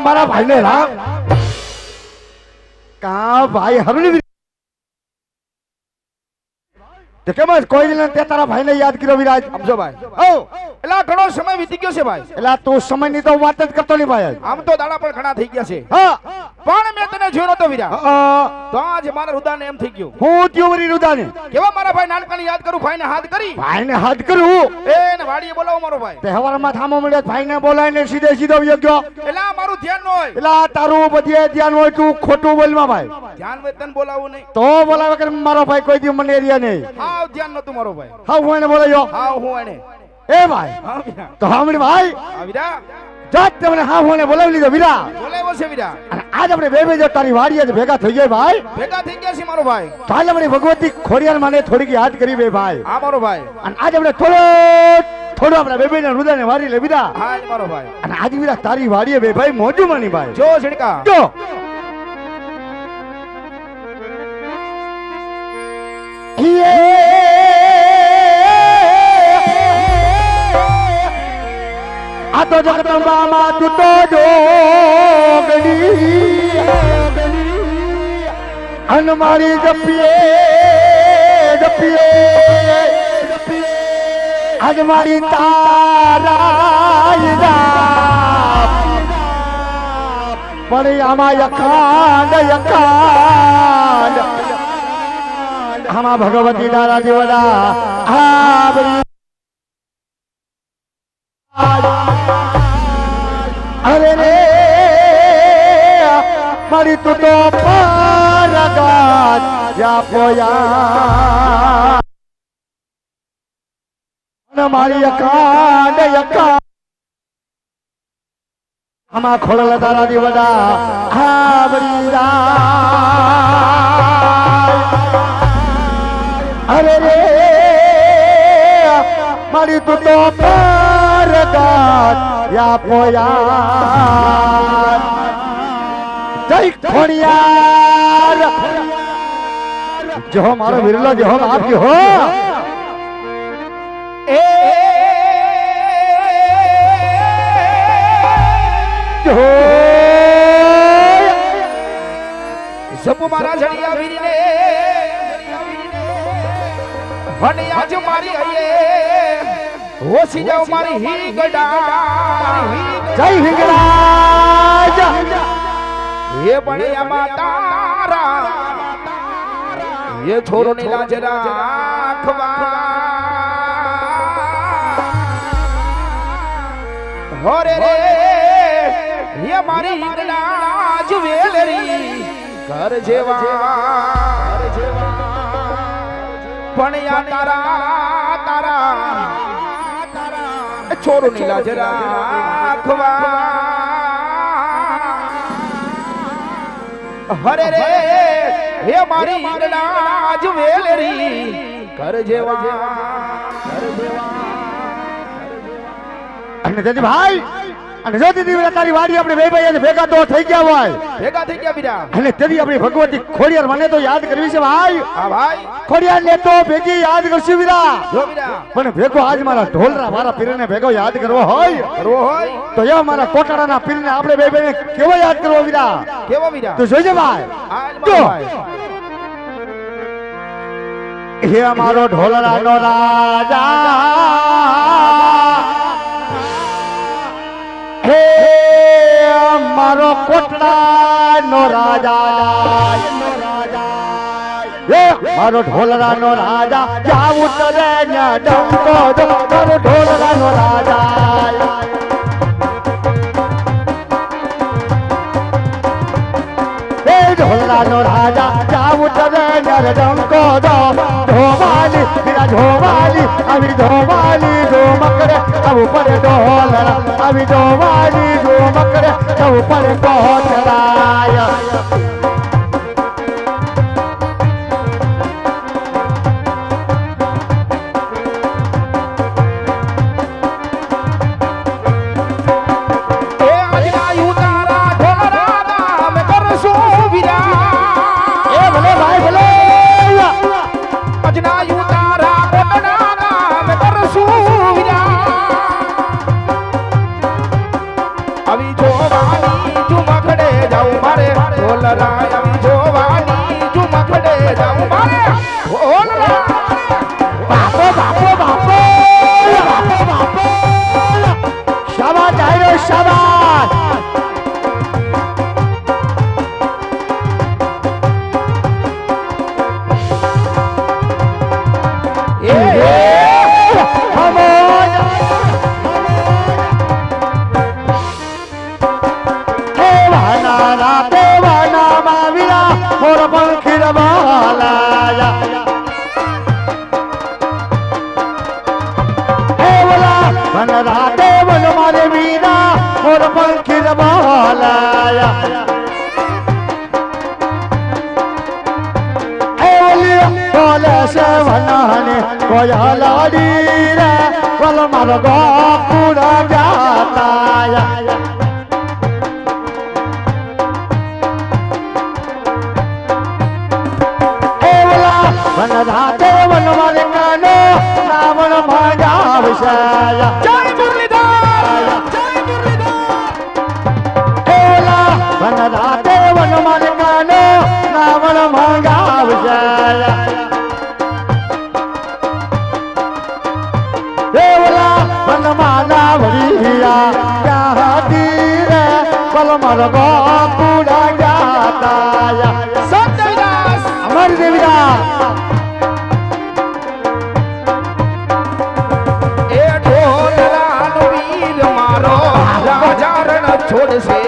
મારા ભાઈને રામ કા ભાઈ હરણી તે કેમ કોઈ ને તે તારા ભાઈને યાદ કર્યો વિરાજ સમજો ભાઈ ઓ એલા ઘણો સમય વીતી ગયો છે ભાઈ એલા તું સમયની તો વાત જ કરતો નહીં ભાઈ આમ તો દાડા પણ ઘણા થઈ ગયા છે હા પણ મેં તને જોયો નતો વીરા તો આજ મારા રુદાને એમ થઈ ગયું હું ત્યોવરી રુદાને કેવા મારા ભાઈ નાનકાની યાદ કરું ભાઈને હાથ કરી ભાઈને હાથ કરું એને વાડીએ બોલાવો મારો ભાઈ તહેવારમાં થામો મળ્યો ભાઈને બોલાવીને સીધે સીધો વયો ગયો એલા મારું ધ્યાન ન હોય એલા તારું બધે ધ્યાન હોય તું ખોટું બોલમાં ભાઈ ધ્યાન હોય તને બોલાવું નહીં તો બોલાવે કે મારો ભાઈ કોઈ દી મને એરિયા નહીં હાવ ધ્યાન નતું મારો ભાઈ હા હું એને બોલાયો હાવ હું એને એ ભાઈ હા વીરા તો હામણી ભાઈ હા વીરા જાત તમને હા હું એને બોલાવી લીધો વીરા બોલાવ્યો છે વીરા અને આજ આપણે બે જો તારી વાડીએ જ ભેગા થઈ ગયા ભાઈ ભેગા થઈ ગયા છે મારો ભાઈ તો આજ આપણે ભગવતી ખોડિયાર માને થોડીક યાદ કરી બે ભાઈ હા મારો ભાઈ અને આજ આપણે થોડો આપણે બે ને હૃદયને વારી લે વીરા હા મારો ભાઈ અને આજ વીરા તારી વાડીએ બે ભાઈ મોજું માની ભાઈ જો ઝડકા જો આ તો જગદંબામાં તું તો જોગણી અન મારી જપીએ આજ મારી તારા પણ આમાં યખાંડ આમાં ભગવતી તારા દેવડા અરે રે મારી તું તો પરગાત જા પોયા મારી અકાંડ આમાં ખોળલ તારા દેવડા અરે રે મારી તું તો પરગાત યા પોયા જય ખોડિયાર જો મારો વિરલો જો આપ કે હો એ જો સપુ મારા જડિયા વીરને વને આજ મારી હૈયે હોસી જાવ મારી હી ગડા જય હિંગળાજ એ બણિયામાં તારા એ છોરો ની લાજ રાખવા હોરે રે એ મારી હિંગળાજ વેલરી ઘર જેવા બણિયા તારા છોરો ની લાજ રાખવા હરે રે હે મારી ઈંગલાજ વેલરી ઘર જેવા અને તેથી ભાઈ અને જો દીદી તારી વાડી આપણે બે ભાઈ ભેગા તો થઈ ગયા હોય ભેગા થઈ ગયા બીરા અને તેથી આપણી ભગવતી ખોડિયાર મને તો યાદ કરવી છે ભાઈ હા ભાઈ ખોડિયાર ને તો ભેગી યાદ કરશું વીરા જો બીરા પણ ભેગો આજ મારા ઢોલરા મારા પીરને ભેગો યાદ કરવો હોય તો એવા મારા કોટાડાના પીરને આપણે બે ભાઈને કેવો યાદ કરવો વીરા કેવો બીરા તો જોઈજે ભાઈ આજ જો ભાઈ હે મારો ઢોલરાનો રાજા હે મારો કોટડાનો રાજા હે મારો ઢોલરાનો રાજા જાવ ઉતરે ને ડંકો દો મારો ઢોલરાનો રાજા હે ઢોલરાનો રાજા જાવ ઉતરે ને ડંકો દો ધોવાલી બીરા ધોવાલી આવી ધોવાલી જો મકરે આવું પડે ઢોલરા આવી ધોવાલી જો મકરે આવું પડે કોટડાય આવી જોવાની બાપો બાપો બાપો બાપો બાપો શાબાશ ડાયરો શાબાશ રાતે વન મારે વીરા મોર પંખી રબાલાયા એ ઓલી બોલે છે વનાને કોયા લાડી રે વલ માર ગોકુડા જાતાયા એ ઓલા વન રાતે વન મારે કાનો રાવણ ભાગા વિષયા રાતે વન માલકાનો રાવણ મંગાવજાયા દેવલા વન માલા વરિયા ક્યાં હતી રે પલ મર ગોકુડા જાતાયા સંજયદાસ અમર દેવરા એ ઢોલરાનો વીર મારો રાજા રણ છોડશે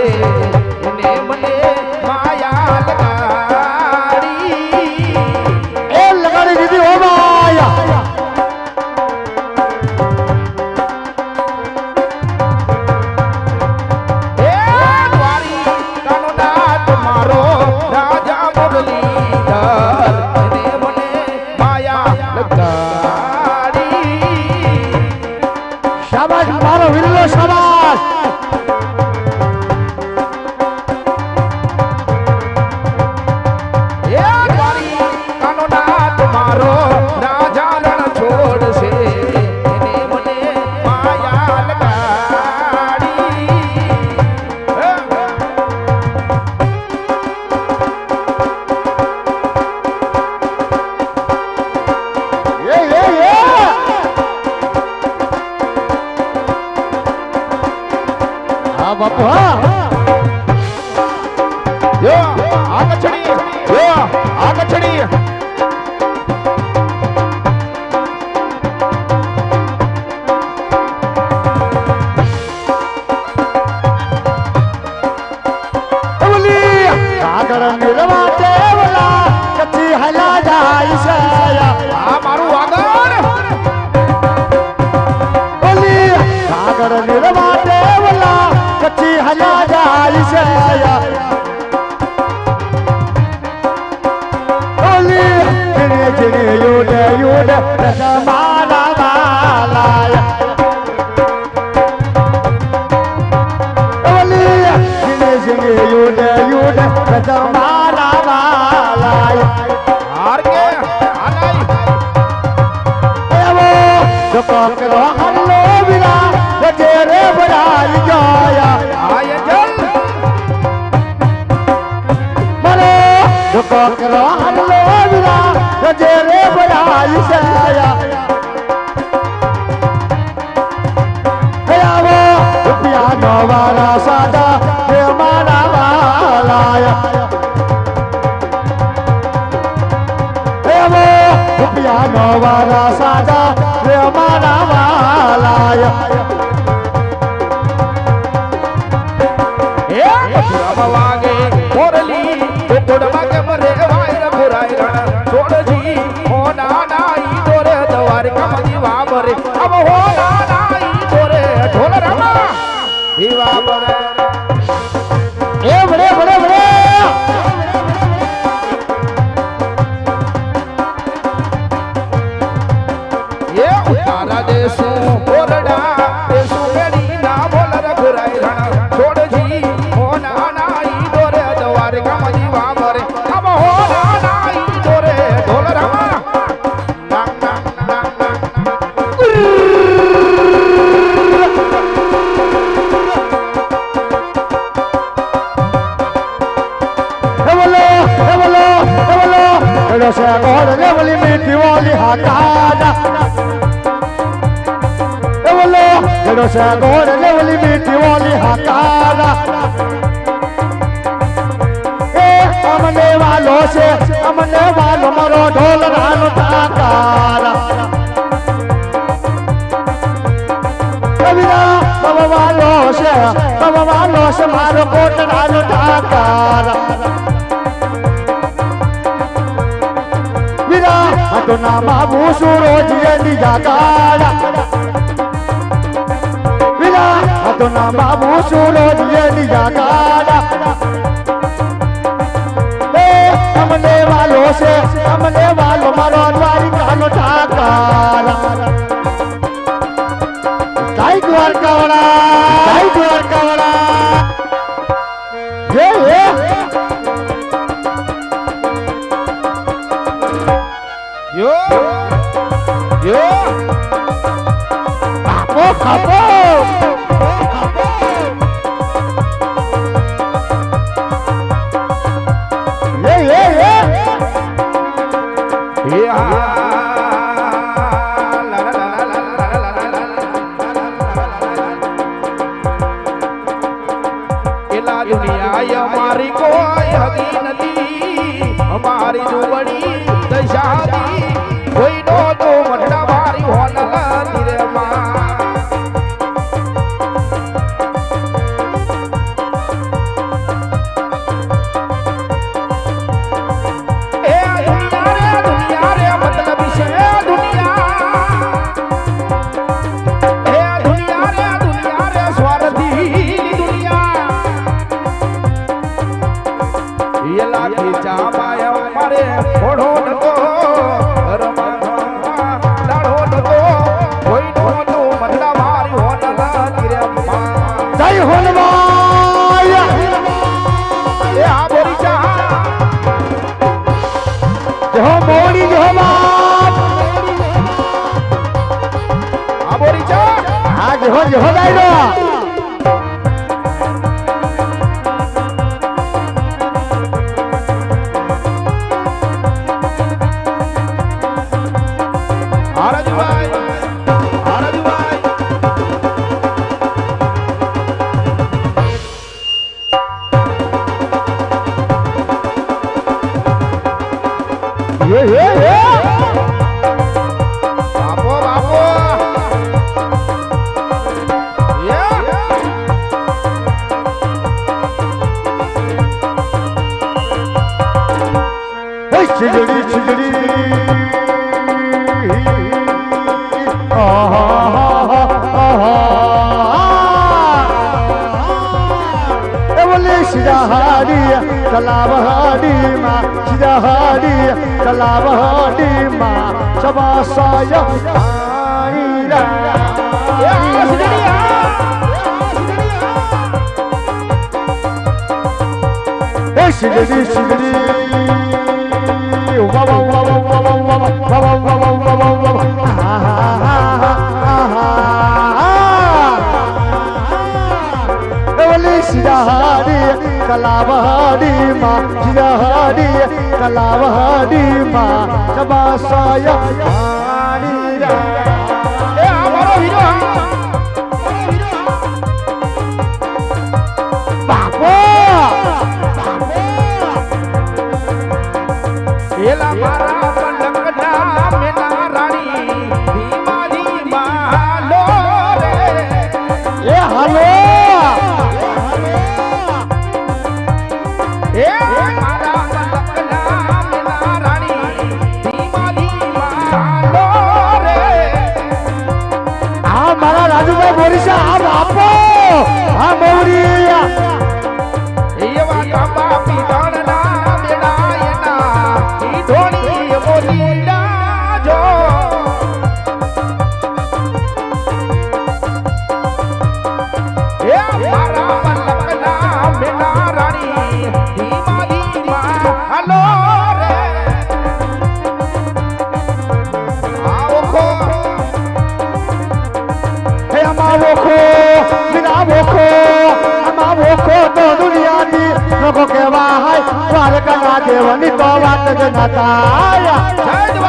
લેવલી મીઠી ઓલી હાકારા એ બોલો જેડો છે ગોળ લેવલી મીઠી ઓલી હાકારા એ અમને વાલો છે અમને વાલો મારો ઢોલ રાનો તાકારા કવિરા બવાલો છે મારો કોટ રાનો તાકારા તો ના બાબુ સુરોજીએ લીધા ગાડા વિલા તો ના બાબુ સુરોજીએ લીધા ગાડા એ અમને વાલો છે અમને વાલો મારો દ્વારિકાનો ઠાકારા જય દ્વારકાવાળા હે હે Yo! Yo! Capo! Yeah! એલા દુનિયા અમારી કોઈ હદી નથી અમારી જુગડી દશાદી કોઈ નો તો મઠડા મારી હોનલા ધીરેમાં એ દુનિયા રે મતલબ છે દુનિયા રે સ્વાર્થી દુનિયા એલા ખીચા માયા મારે ઓઢો નતો हो जाएगा ये छिजड़ी बोले सिराहाड़ी कलावहाड़ी माँ सिराहाड़ी कलावहाड़ी माँ शबासाया छिजड़ी सिराहाड़ी कलावहाड़ी माँ सिराहाड़ी कलावहाड़ी माँ शबासाया देवनी तो बात जनता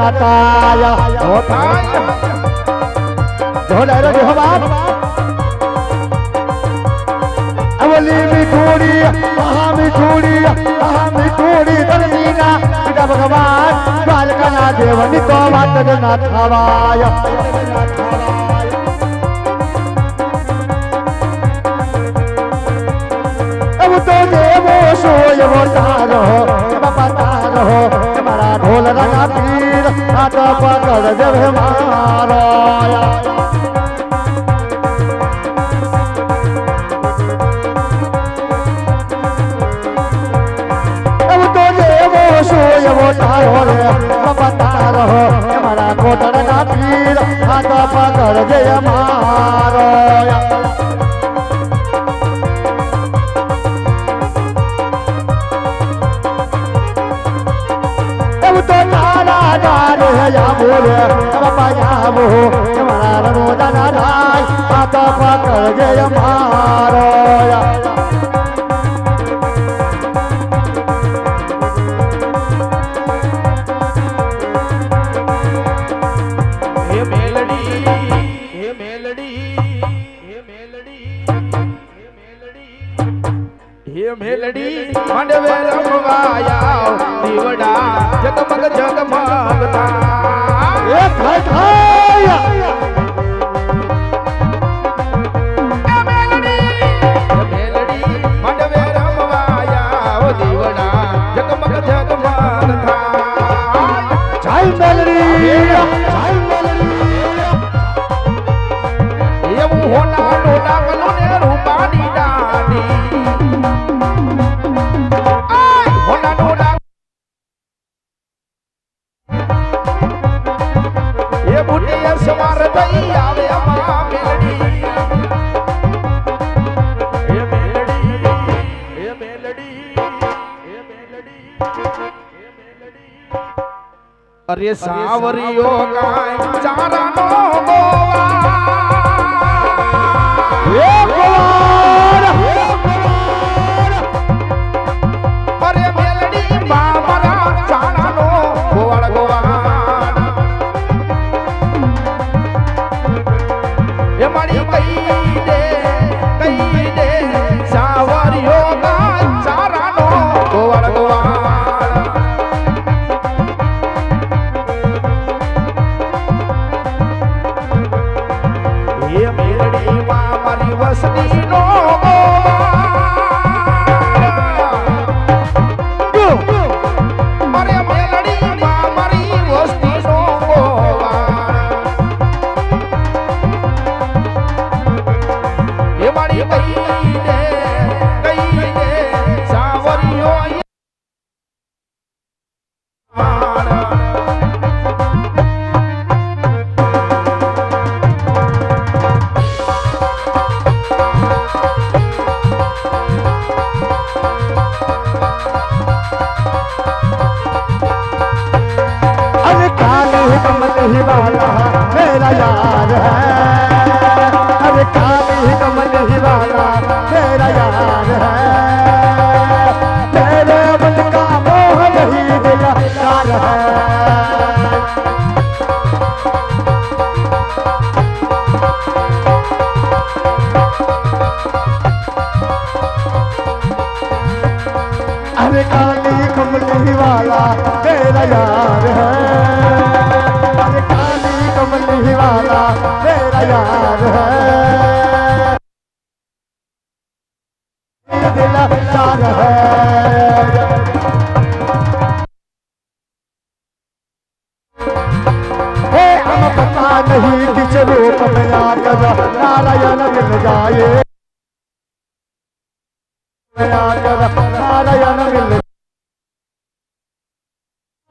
नाताया होताय ढोला रे हो बाप अवली मिठूड़ी दरमीना पिता भगवान द्वारका ना देवनी तो बात ना थावाया अब तो देवो सोय वो तारो बाबा तारो हमारा ढोल रंगा पीर हाथ पकड़ देव हमारा सोय वो तारो रे बाबा तारो हमारा कोटड़ का पीर हाथ पकड़ जय मारो अब तो तारा डाले या बोले बाबा या वो हमारा रणो जाना राय हाथ पकड़ जय मारो मेलडी मंडवे रमवाया दीवड़ा जगमग जगमगता एक है खाया मेलडी मंडवे रमवाया दीवड़ा जगमग जगमगता चाय मेलडी ये होना लोटा कलो ने रूपानी डानी समार दई आवे अम्मा मेलडी ये मेलडी ये मेलडी ये मेलडी ये मेलडी अरे सावरियो गाय चारा नो गोवा ये गोवार अरे मेलडी मामरा चारा नो गोवाड़ गोवा ये मणि कई दे सावरियो का चारा नो गोवाड़ गोवाड़ ये मेलडी मामरी वसनी नो अरे मेलडी मामरी वसनी नो ये मणि कई दे सावरियो अरे काली कमल ही वाला मेरा यार है अरे काली कमल ही वाला मेरा यार है तेरे मन का मोह नहीं दिला यार है अरे काली कमली वाला मेरा यार है अरे काली कमली वाला मेरा यार है दिल चार है हम पता नहीं किस रूप में आकर नारायण मिल जाए नारायण मिल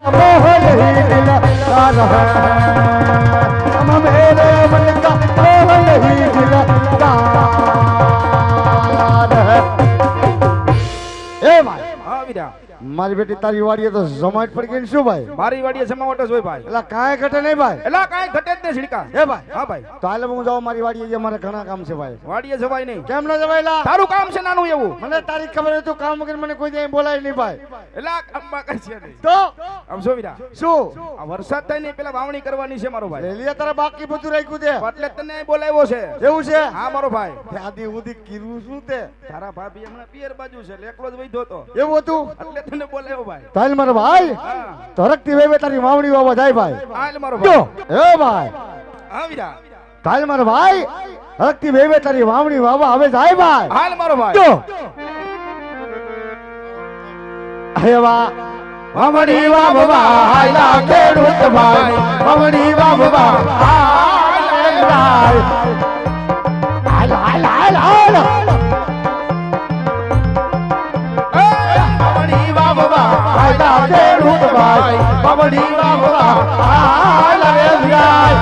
मोह नहीं दिल चार है हम मेरे मन का मोह नहीं दिल चार है ए भाई हाँ वीरा મારી બેટી તારી વાડીએ તો ઝોમેટ પડી ગઈ ને શું ભાઈ મારી વાડીએ સમાવટ જ હોય ભાઈ એલા કાંઈ ઘટે નહીં ભાઈ એલા કાંઈ ઘટે જ નહીં છીડકા એ ભાઈ હા ભાઈ તો હાલે હું જાઉં મારી વાડીએ જે મારે ઘણા કામ છે ભાઈ વાડીએ જવાય નહીં કેમ ન જવાયલા તારું કામ છે નાનું એવું મને તારી ખબર હતું કામ વગર મને કોઈ જાય બોલાય નહીં ભાઈ એટલે આ કામમાં કઈ છે નહીં. તો આમ જો વીરા, શું આ વરસાદ થાય ને પેલા વાવણી કરવાની છે મારો ભાઈ. રેલિયા તારા બાકી બધું રાખ્યું છે એટલે તને અહીં બોલાવ્યો છે. એવું છે હા મારો ભાઈ. આદી ઉદી કીરું શું તે તારા ભાભી હમણાં પિયર બાજુ છે એટલે એકલો જ વૈધો હતો એવું હતું એટલે તને બોલાવ્યો ભાઈ. તાલ મારો ભાઈ હા ધરકતી વેવે તારી વાવણી વાવા જાય ભાઈ હાલ મારો જો ભાઈ. એ ભાઈ હા વીરા, તાલ મારો ભાઈ ધરકતી વેવે તારી વાવણી વાવા હવે જાય ભાઈ હાલ મારો ભાઈ. જો હે વાહ વાવણી વાવા હાયલા ખેડૂત ભાઈ વાવણી વાવા હાયલા હાલ હાલ હાલ હાલ વાવણી વાવવા હાયલા ખેડૂત ભાઈ વાવણી વાવા હાયલા રે ભાઈ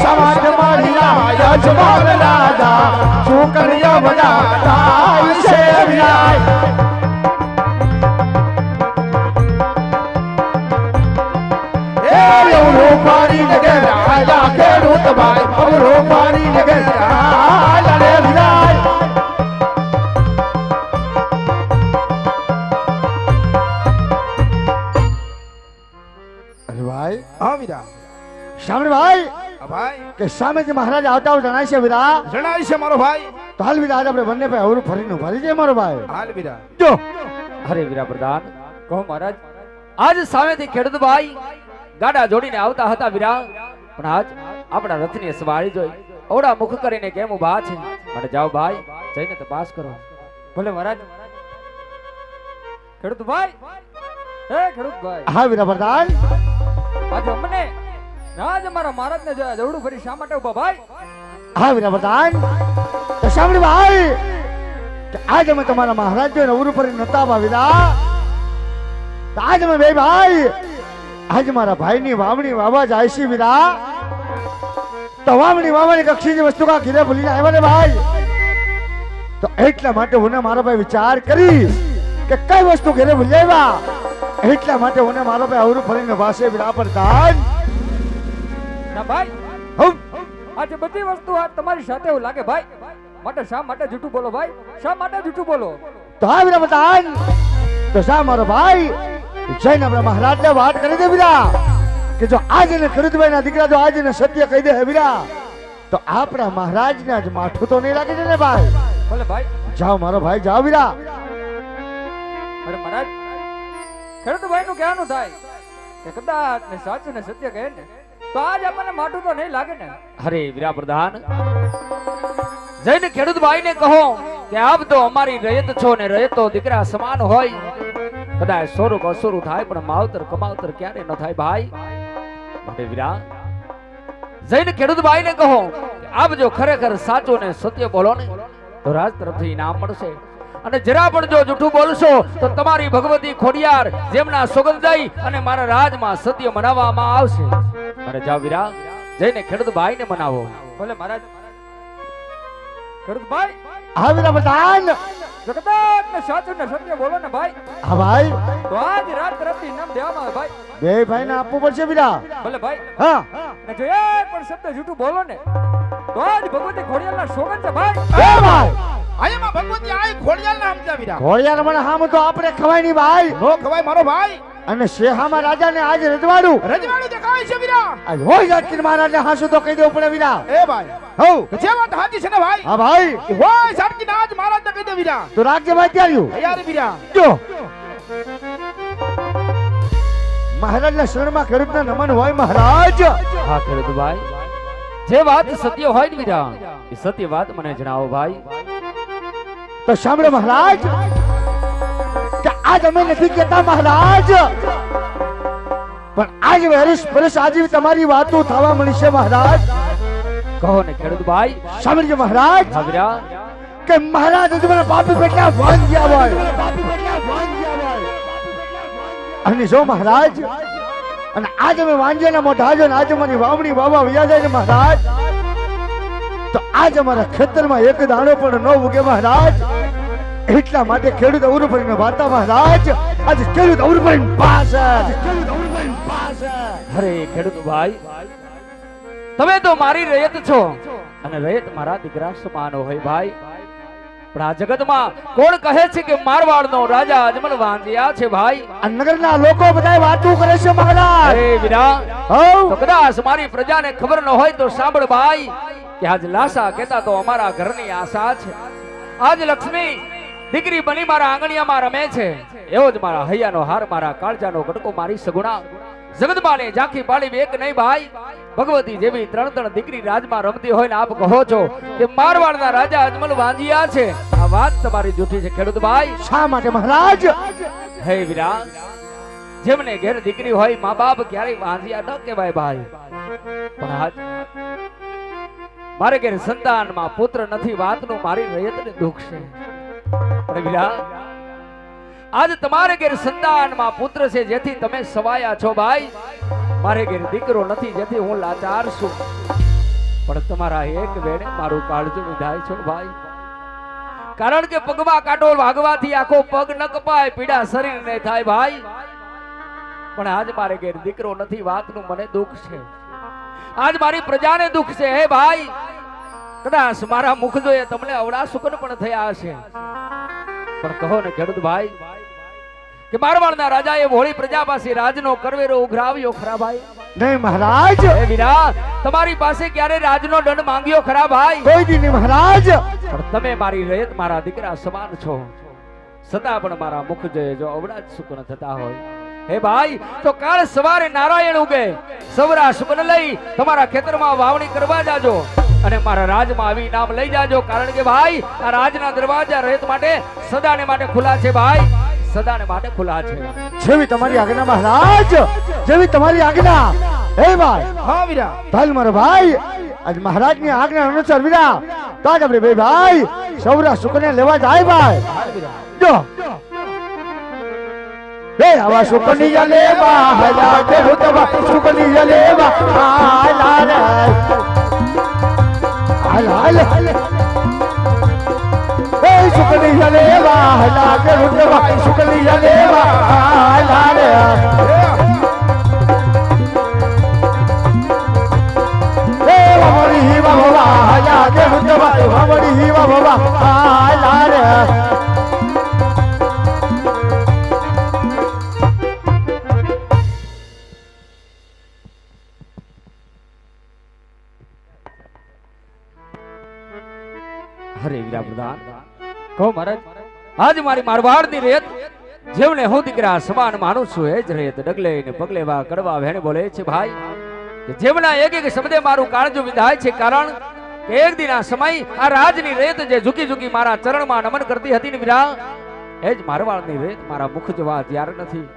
સમાજ મારિયા યજમાન રાજા શું કર્યા બધા થાય છે વિરાય એ એવડો પાણી નગર આયા ખેડૂત ભાઈ અવરો પાણી નગર આયા રે વિરાય અરે ભાઈ હા વીરા. સાંભળ ભાઈ હા ભાઈ કે સામે જે મહારાજ આવતા હોય જણાય છે વિરા જણાય છે મારો ભાઈ. તો હાલ વિરા આજ આપણે બંને ભાઈ અવરું ફરીને ભરી જાય મારો ભાઈ હાલ વીરા. જો અરે વીરા પ્રધાન કહો મહારાજ આજ સામેથી ખેડૂત ભાઈ ગાડા જોડીને આવતા હતા વીરા પણ આજ આપણા રથની સવારી જોઈ ઓડા મુખ કરીને કેમ ઊભા છે મને જાઓ ભાઈ જઈને તપાસ કરો ભલે મહારાજ ખેડૂત ભાઈ હે ખેડૂત ભાઈ હા વિરા પ્રધાન આજે અમને આજ અમારા મહારાજને જોયા જવડું ફરી શા માટે ઊભા ભાઈ હા વિરા પ્રધાન તો સાંભળી ભાઈ કે આજ અમે તમારા મહારાજ જોઈને અવરું ફરી નતા આવ્યા વિરા તો આજ અમે બે ભાઈ આજ મારા ભાઈની વાવણી વાવા જાય છે વિરા તો વાવણી વાવણી કક્ષીની વસ્તુ કા ઘીરે ભૂલીને આવ્યા ને ભાઈ તો એટલા માટે હું ને મારો ભાઈ વિચાર કરી કે કઈ વસ્તુ ઘરે ભૂલી આવ્યા એટલા માટે હું ને મારો ભાઈ અવરું ફરીને વાસે વિરા પ્રધાન ના ભાઈ હમ આજે બધી વસ્તુ આ તમારી સાથે એવું લાગે ભાઈ માટે શા માટે જૂઠું બોલો ભાઈ શા માટે જૂઠું બોલો તો હા વિરા પ્રધાન તો શા મારો ભાઈ જઈને આપણા મહારાજને વાત કરી દે વિરા કે જો આજે ને ખેડૂતભાઈ ના દીકરા જો આજે ને સત્ય કહી દે હે વિરા તો આપણા મહારાજને આજ માઠું તો નહીં લાગે છે ને ભાઈ ભલે ભાઈ જાઓ મારો ભાઈ જાઓ વિરા અરે મહારાજ ખેડૂત ભાઈ નું કહેવાનું થાય કે કદાચ ને સાચું ને સત્ય કહે ને તો આજ આપણને માટું તો નહીં લાગે ને અરે વીરા પ્રધાન જઈને ખેડૂત ભાઈ ને કહો કે આપ તો અમારી રયત છો ને રયતો દીકરા સમાન હોય કદાચ સોરું અસુરું થાય પણ માવતર કમાવતર ક્યારે ન થાય ભાઈ માટે વીરા જઈને ખેડૂત ભાઈ ને કહો કે આપ જો ખરેખર સાચું ને સત્ય બોલો ને તો રાજ તરફથી ઇનામ મળશે અને જરા પણ જો જૂઠું બોલશો તો તમારી ભગવતી ખોડિયાર જેમના સોગંદ દઈ અને મારા રાજમાં સત્ય મનાવવામાં આવશે અરે જાઓ વીરા જઈને ખેડૂત ભાઈ ને મનાવો ભલે મહારાજ ખેડૂત ભાઈ હા વિરા પ્રધાન જો કદાચ ને સાચું ને સત્ય બોલો ને ભાઈ હા ભાઈ તો આજ રાત તરફથી ઇનામ દેવામાં આવે ભાઈ બે ભાઈ ને આપવું પડશે વિરા ભલે ભાઈ હા ને જો એક પણ શબ્દ જૂઠું બોલો ને તો આજ ભગવતી ખોડિયારના સોગંદ છે ભાઈ એ ભાઈ આયમાં ભગવતી આય ખોડિયાલ નામ છે વીરા. ઘોડિયાર મને હામ તો આપણે ખવાય નહીં ભાઈ નો ખવાય મારો ભાઈ. અને શેહામાં રાજાને આજ રજવાડું રજવાડું દેખાય છે વીરા. આજ હોય જાતકીર મહારાજને હાસુ તો કહી દેવું પડે વિરા એ ભાઈ હઉ જે વાત સાચી છે ને ભાઈ હા ભાઈ હોય સાચી નાજ મહારાજ કહી દે વીરા. તો રાખજે ભાઈ ત્યાર્યું તૈયાર વીરા. જો મહારાજના શરણમાં ખેડૂતના નમન હોય મહારાજ હા ખેડૂત ભાઈ જે વાત સત્ય હોય ને વીરા એ સત્ય વાત મને જણાવો ભાઈ તો સાંભળો મહારાજ કે આજ અમે નથી કહેતા મહારાજ પણ આજ વર્ષ વર્ષ આજે તમારી વાતો થવા મળી છે મહારાજ કહો ને ખેડૂત ભાઈ સાંભળજો મહારાજ હા વીરા કે મહારાજ તમારા બાપી પેટના વાન ગયા હોય અને જો મહારાજ અને આજ અમે વાંજ્યાના મોઢા જો ને આજે અમારી વાવણી વાવા વ્યા જાય ને મહારાજ તો આજ અમારા ખેતરમાં એક દાણો પણ ન ઉગે મહારાજ એટલા માટે ખેડૂત અવરું પડીને વાર્તા મહારાજ આજે ખેડૂત અવરું પડીને પાસે અરે ખેડૂત ભાઈ તમે તો મારી રયત છો અને રયત મારા દીકરા સમાન હોય ભાઈ. પણ આ જગતમાં કોણ કહે છે કે મારવાડનો રાજા અજમલ વાંધિયા છે ભાઈ? આ નગરના લોકો બધા વાતું કરે છે મહારાજ. હે વીરા, હઉ તો કદાચ મારી પ્રજાને ખબર ન હોય તો સાંભળ ભાઈ કે આજ લાસા કહેતા તો અમારા ઘરની આશા છે. આજ લક્ષ્મી દીકરી બની મારા આંગણિયામાં રમે છે. એવો જ મારા હૈયાનો હાર, મારા કાળજાનો ગડકો, મારી સગુણા જગદમાને ઝાંખી પાડી એક નહીં ભાઈ, ભગવતી જેવી ત્રણ ત્રણ દીકરી રાજમાં રમતી હોય ને આપ કહો છો કે મારવાડના રાજા અજમલ વાંધિયા છે. આ વાત તમારી જૂઠી છે ખેડૂત ભાઈ. શા માટે મહારાજ? હે વીરા, જેમને ઘેર દીકરી હોય મા બાપ ક્યારેય વાંધિયા ન કહેવાય ભાઈ. પણ આજ મારે ઘેર સંતાનમાં પુત્ર નથી, વાતનું મારી રયતને દુઃખ છે. પણ વીરા, આજ તમારે ઘેર સંતાનમાં પુત્ર છે જેથી તમે સવાયા છો ભાઈ. મારે ઘેર દીકરો નથી જેથી હું લાચાર છું. પણ તમારા એક વેણે મારું કાળજું વિધાય છો ભાઈ. કારણ કે પગમાં કાંટો વાગવાથી આખો પગ ન કપાય, પીડા શરીરને થાય ભાઈ. પણ આજ મારે ઘેર દીકરો નથી, વાતનું મને દુઃખ છે. આજ મારી પ્રજાને દુઃખ છે. હે ભાઈ, કદાચ મારા મુખ જોઈએ તમને અવળા સુકન પણ થયા હશે. પણ કહો ને ખેડૂત ભાઈ કે મારવાડના રાજાએ ભોળી પ્રજા પાસે રાજનો કરવેરો ઉઘરાવ્યો ખરા ભાઈ? નહીં મહારાજ. હે વીરા, તમારી પાસે ક્યારે રાજનો દંડ માંગ્યો ખરા ભાઈ? કોઈ દી નહીં મહારાજ. પણ તમે મારી રયત મારા દીકરા સમાન છો, છતાં પણ મારા મુખ જોઈએ જો અવળા જ સુકન થતા હોય. હે ભાઈ, તો કાલ સવારે નારાયણ ઉગે સવરા સુકન લઈ તમારા ખેતરમાં વાવણી કરવા જાજો અને મારા રાજમાં આવી નામ લઈ જાજો. કારણ કે ભાઈ આ રાજના દરવાજા રયત માટે સદાને માટે ખુલ્લા છે ભાઈ, સદાને માટે ખુલ્લા છે. જેવી તમારી આજ્ઞા મહારાજ, જેવી તમારી આજ્ઞા. હે ભાઈ, હા વીરા, ચાલ મારો ભાઈ, આજ મહારાજની આજ્ઞા અનુસાર વીરા તો આજ આપણે બે ભાઈ સૌરા સુકને લેવા જાય ભાઈ. જો બે આવા સુકની લેવા હલા કે રૂતવા સુકની લેવા હાલા રે હાલા હાલ એ સુકની લેવા હલા કે રૂતવા સુકની લેવા હાલા રે એ વામડી હીવા બાબા હલા કે રૂતવા વામડી હીવા બાબા હાલા રે. હરે વીરા પ્રધાન, કહો મહારાજ, આજ મારી મારવાડની રેત જેવને હું દીકરા સમાન માનું છું એ જ રેત ડગલે ને પગલે વા કડવા વેણે બોલે છે ભાઈ. કે જેમના એક એક શબ્દે મારું કાળજું વિધાય છે. કારણ કે એક દિન આ સમય આ રાજની રેત જે ઝૂકી ઝૂકી મારા ચરણમાં નમન કરતી હતી ને વીરા, એ જ મારવાડની રેત મારા મુખ જવા તૈયાર નથી.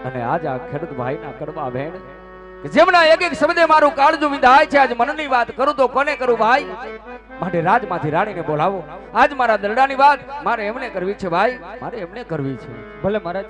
અને આજ આ ખેડૂત ભાઈના કડવા વેણ જેમના એક એક શબ્દે મારું કાળજું વિધાય છે. આજ મનની વાત કરું તો કોને કરું ભાઈ? માટે રાજમાંથી રાણીને બોલાવો. આજ મારા દરડાની વાત મારે એમને કરવી છે ભાઈ, મારે એમને કરવી છે. ભલે મહારાજ.